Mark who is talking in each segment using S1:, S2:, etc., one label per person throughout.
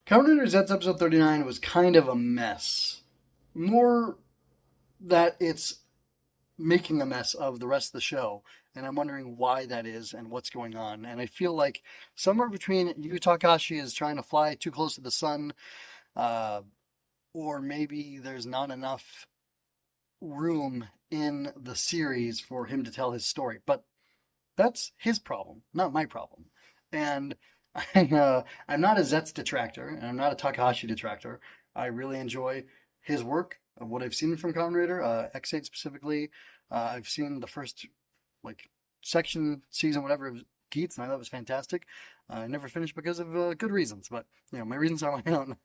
S1: Kamen Rider Zeztz episode 39 was kind of a mess. More that it's making a mess of the rest of the show, and I'm wondering why that is and what's going on. And I feel like somewhere between Yu Takahashi is trying to fly too close to the sun, uh, or maybe there's not enough room in the series for him to tell his story. But that's his problem, not my problem. And I'm not a Zets detractor, and I'm not a Takahashi detractor. I really enjoy his work, of what I've seen from Kamen Rider, X8 specifically. I've seen the first like section, season, whatever of Geats, and I thought it was fantastic. I never finished because of good reasons, but my reasons are my own.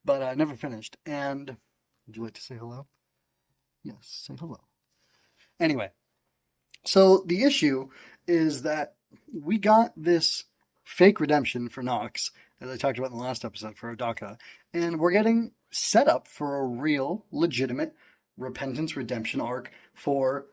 S1: But I never finished. And would you like to say hello? Yes, say hello. Anyway, so the issue is that we got this fake redemption for Nox, as I talked about in the last episode for Odaka, and we're getting set up for a real, legitimate repentance redemption arc for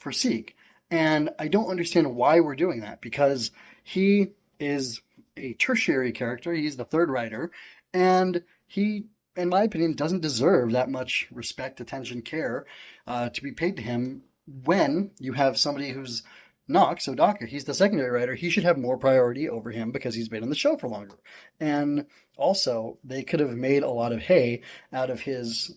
S1: Sieg. And I don't understand why we're doing that, because he is a tertiary character. He's the third rider, and he, in my opinion, doesn't deserve that much respect, attention, care to be paid to him when you have somebody who's Nox, Odaka, he's the secondary writer. He should have more priority over him because he's been on the show for longer. And also, they could have made a lot of hay out of his.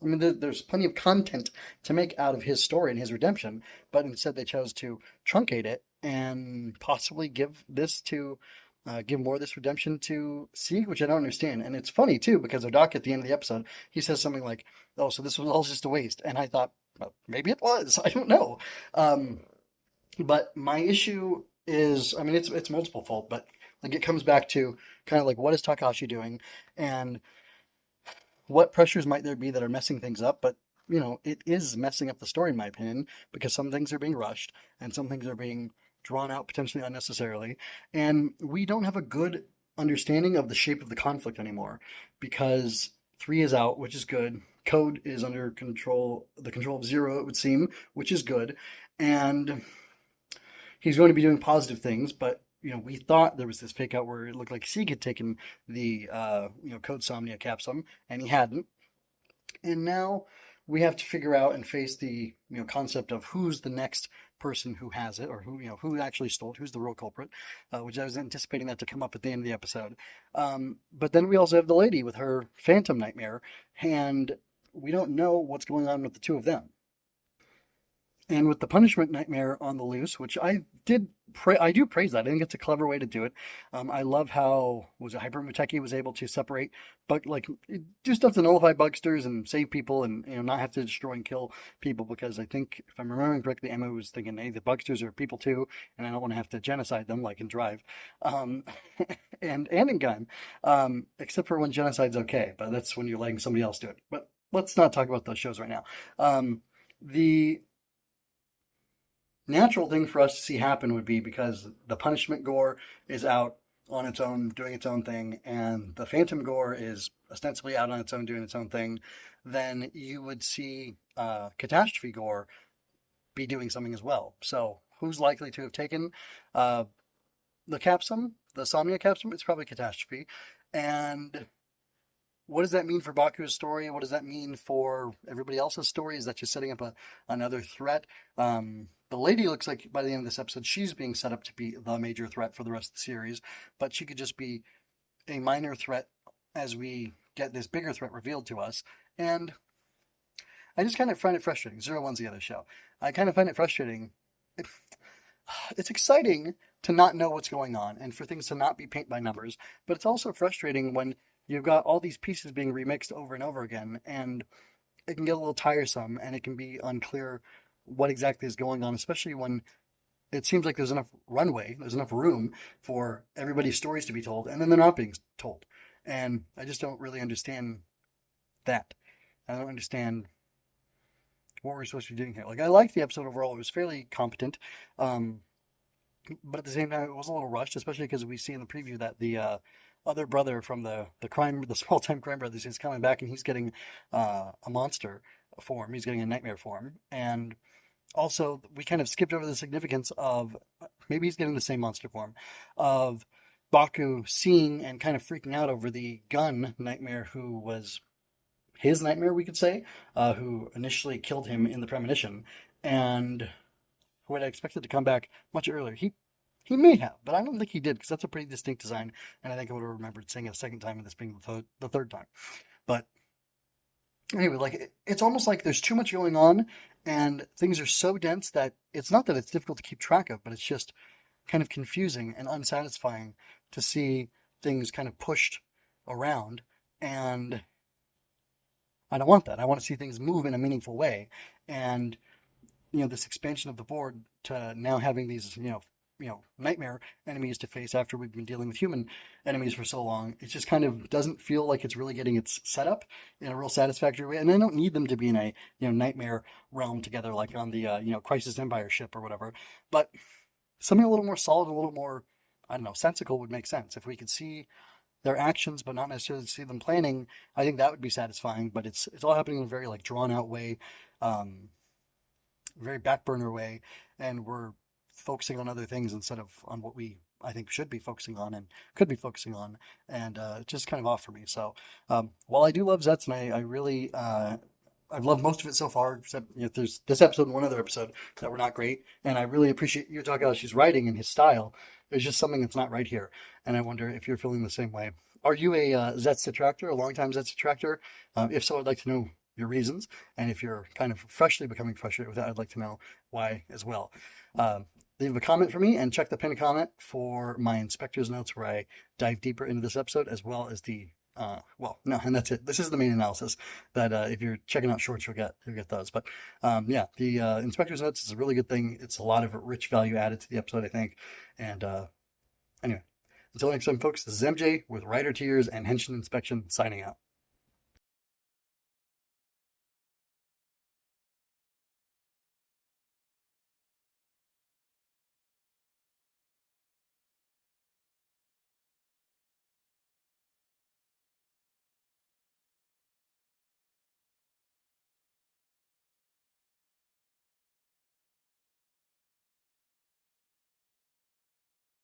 S1: There's plenty of content to make out of his story and his redemption, but instead they chose to truncate it and possibly give more of this redemption to Sieg, which I don't understand. And it's funny too, because Odaka at the end of the episode, he says something like, "Oh, so this was all just a waste," and I thought, well, maybe it was. I don't know. But my issue is, it's multiple fault, but like it comes back to kind of like what is Takahashi doing, and what pressures might there be that are messing things up. But it is messing up the story in my opinion, because some things are being rushed and some things are being drawn out potentially unnecessarily, and we don't have a good understanding of the shape of the conflict anymore, because three is out, which is good. Code is under control, the control of Zero, it would seem, which is good, and he's going to be doing positive things. But we thought there was this fake out where it looked like Sieg had taken the Code Somnia capsule, and he hadn't. And now we have to figure out and face the concept of who's the next person who has it, or who actually stole it, who's the real culprit, which I was anticipating that to come up at the end of the episode. But then we also have the lady with her phantom nightmare, and we don't know what's going on with the two of them. And with the punishment nightmare on the loose, which I do praise that. I think it's a clever way to do it. I love how Hyper Muteki was able to separate, but do stuff to nullify bugsters and save people, and not have to destroy and kill people. Because I think, if I'm remembering correctly, Emma was thinking, hey, the bugsters are people too, and I don't want to have to genocide them like in Drive, and in Gun, except for when genocide's okay, but that's when you're letting somebody else do it. But let's not talk about those shows right now. The natural thing for us to see happen would be, because the punishment gore is out on its own, doing its own thing, and the phantom gore is ostensibly out on its own, doing its own thing, then you would see catastrophe gore be doing something as well. So who's likely to have taken the capsule, the Somnia capsule? It's probably catastrophe. And what does that mean for Baku's story? What does that mean for everybody else's story? Is that just setting up another threat? The lady looks like by the end of this episode, she's being set up to be the major threat for the rest of the series, but she could just be a minor threat as we get this bigger threat revealed to us. And I just kind of find it frustrating. 01's the other show. I kind of find it frustrating. It's exciting to not know what's going on and for things to not be paint by numbers, but it's also frustrating when you've got all these pieces being remixed over and over again, and it can get a little tiresome, and it can be unclear what exactly is going on, especially when it seems like there's enough runway, there's enough room for everybody's stories to be told, and then they're not being told. And I just don't really understand that. I don't understand what we're supposed to be doing here. I liked the episode overall. It was fairly competent. But at the same time, it was a little rushed, especially because we see in the preview that the other brother from the small-time crime brothers is coming back, and he's getting a monster form. He's getting a nightmare form. And also, we kind of skipped over the significance of, maybe he's getting the same monster form, of Baku seeing and kind of freaking out over the gun nightmare who was his nightmare, we could say, who initially killed him in the premonition, and who had expected to come back much earlier. He may have, but I don't think he did because that's a pretty distinct design, and I think I would have remembered seeing it a second time and this being the third time. But anyway, like it's almost like there's too much going on, and things are so dense that it's not that it's difficult to keep track of, but it's just kind of confusing and unsatisfying to see things kind of pushed around. And I don't want that. I want to see things move in a meaningful way. And this expansion of the board to now having these, nightmare enemies to face after we've been dealing with human enemies for so long. It just kind of doesn't feel like it's really getting its setup in a real satisfactory way. And I don't need them to be in a, nightmare realm together, like on the, Crisis Empire ship or whatever. But something a little more solid, a little more, I don't know, sensical would make sense. If we could see their actions, but not necessarily see them planning, I think that would be satisfying. But it's all happening in a very like drawn out way, very back burner way, and we're focusing on other things instead of on what we I think should be focusing on and could be focusing on, and it's just kind of off for me. So while I do love Zeztz, and I really I've loved most of it so far, except there's this episode and one other episode that were not great, and I really appreciate you talking about she's writing and his style. There's just something that's not right here, and I wonder if you're feeling the same way. Are you a Zeztz detractor, a longtime Zeztz detractor? If so, I'd like to know your reasons, and if you're kind of freshly becoming frustrated with that, I'd like to know why as well. Leave a comment for me and check the pinned comment for my inspector's notes where I dive deeper into this episode as well as the and that's it. This is the main analysis that if you're checking out shorts, you'll get those. But the inspector's notes is a really good thing. It's a lot of rich value added to the episode, I think. And anyway, until next time, folks, this is MJ with Rider Tears and Henshin Inspection signing out.